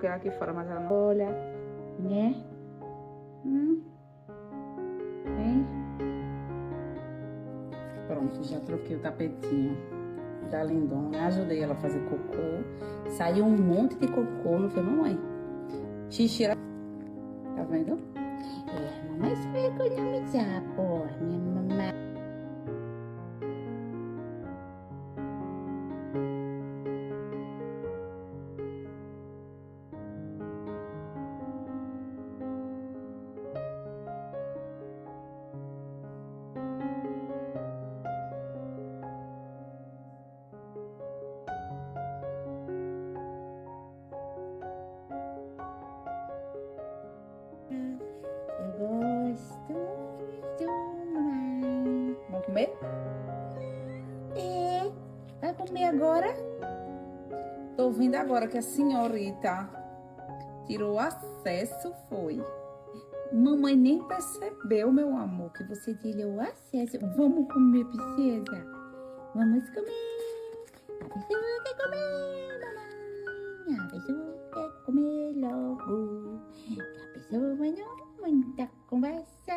troquei ela aqui fora, mas ela não... Olha, né? Vem. Pronto, já troquei o tapetinho da lindona. Ajudei ela a fazer cocô. Saiu um monte de cocô, não foi, mamãe? Xixi, tá vendo? É, mamãe se vai economizar, pô. Minha mamãe. Eu gosto muito, mamãe. Vamos comer? É. Vai comer agora? Tô ouvindo agora que a senhorita tirou acesso, foi. Mamãe nem percebeu, meu amor, que você tirou acesso. Vamos comer, princesa? Vamos comer. A pessoa quer comer, mamãe. A pessoa quer comer logo. A pessoa não muita conversa.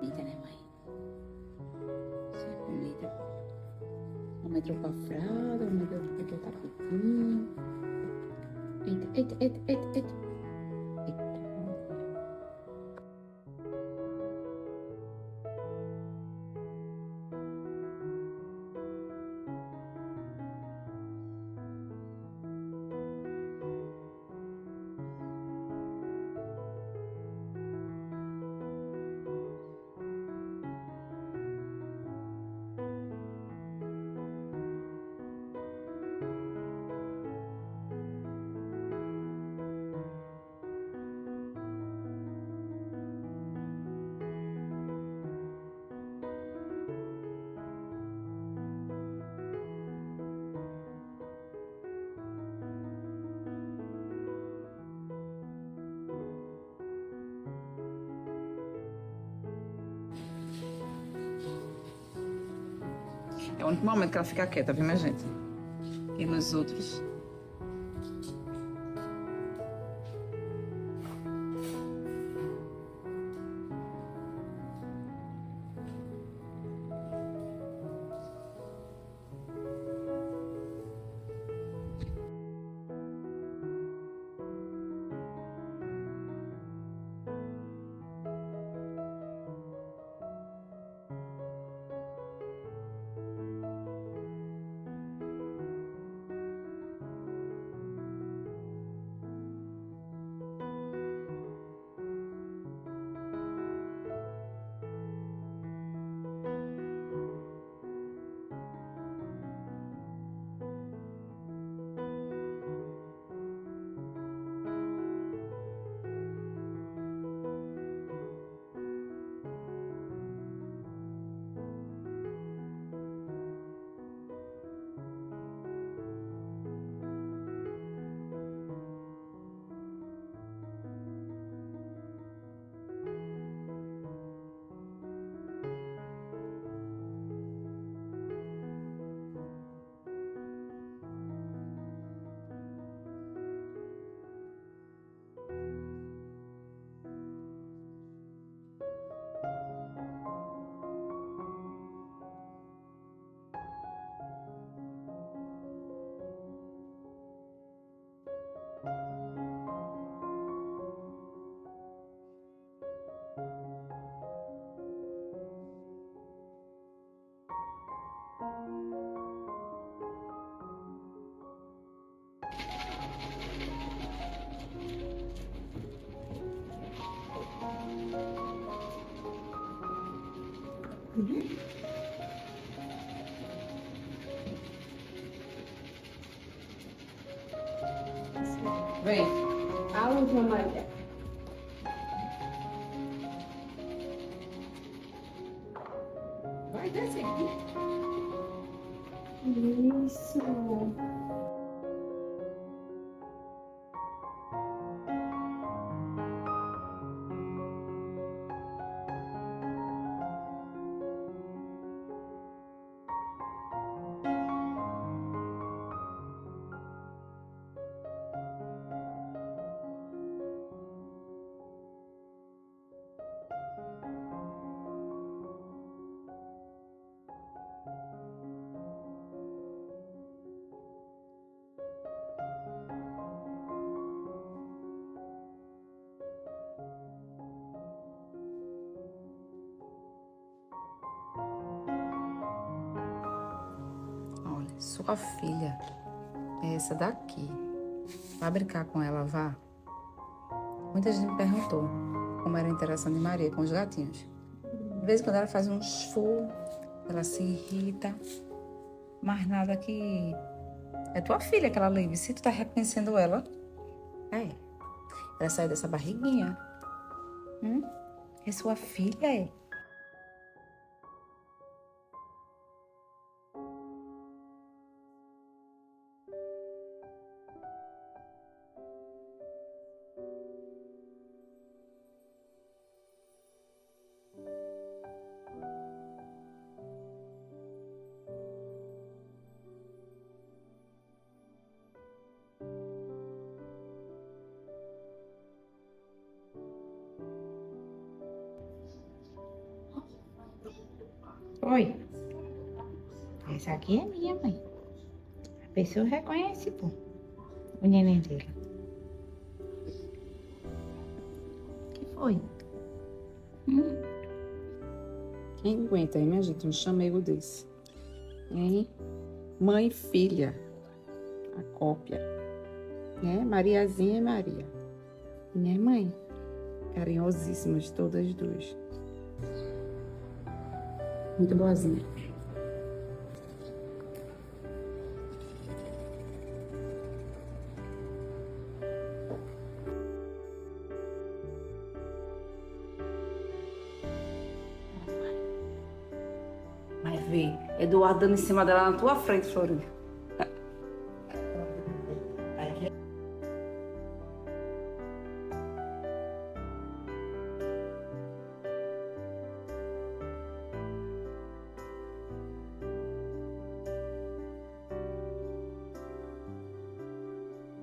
Eita, né, mãe? Isso é comida. Mamãe trocou a fralda, mamãe botou o tapetinho. Eita, eita, eita, eita, eita. Eita. É o único momento que ela fica quieta, viu, minha gente? E nos outros... Vem. A última, Maria. Vai descer aqui. Isso. Olha, sua filha é essa daqui. Vai brincar com ela, vá. Muita gente me perguntou como era a interação de Maria com os gatinhos. De vez em quando ela faz um esforço, ela se irrita. Mas nada que... É tua filha que ela livre. Se tu tá reconhecendo ela, é. Ela saiu dessa barriguinha. É sua filha, é. Oi. Essa aqui é minha, mãe. A pessoa reconhece, pô. O neném dele. O que foi? Quem aguenta, hein, minha gente? Um chamego desse. Hein? Mãe e filha. A cópia. Né? Mariazinha e Maria. Minha mãe. Carinhosíssimas, todas duas. Muito boazinha. Mas vê, Eduardo dando em cima dela na tua frente, Florinda.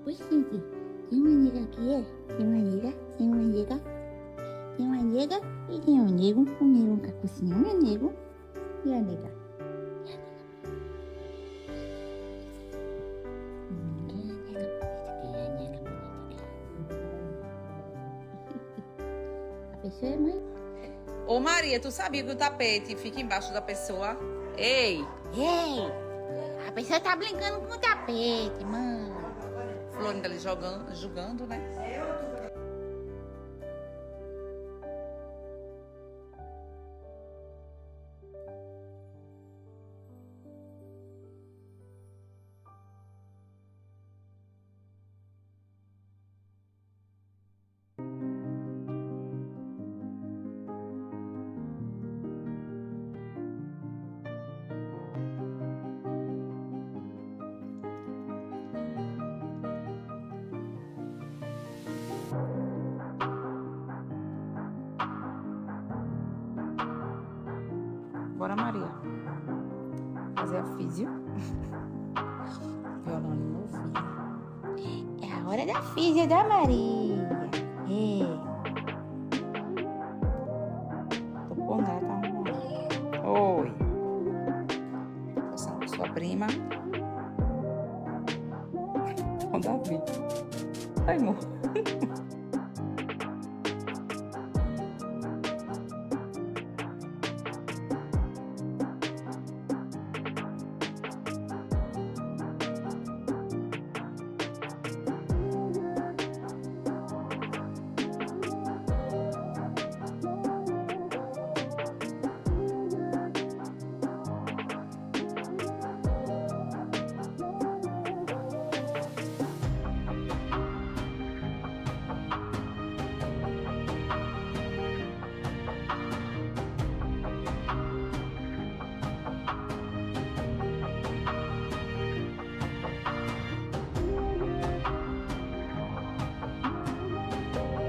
Oi, gente. Tem uma nega aqui, é? Tem uma nega, tem uma nega. Tem uma nega e tem um nego. Um nego com a cozinha, um nego. E a nega. A pessoa é mãe. Ô Maria, tu sabia que o tapete fica embaixo da pessoa? Ei! Ei! A pessoa tá brincando com o tapete, mãe. Florinda ali jogando, né? Bora, Maria. Fazer a físio. Violão ali no ouvido. É a hora da filha da Maria. É. Tô por nada, tá arrumando. Oi. Passando com sua prima. Com Davi. Ai, amor.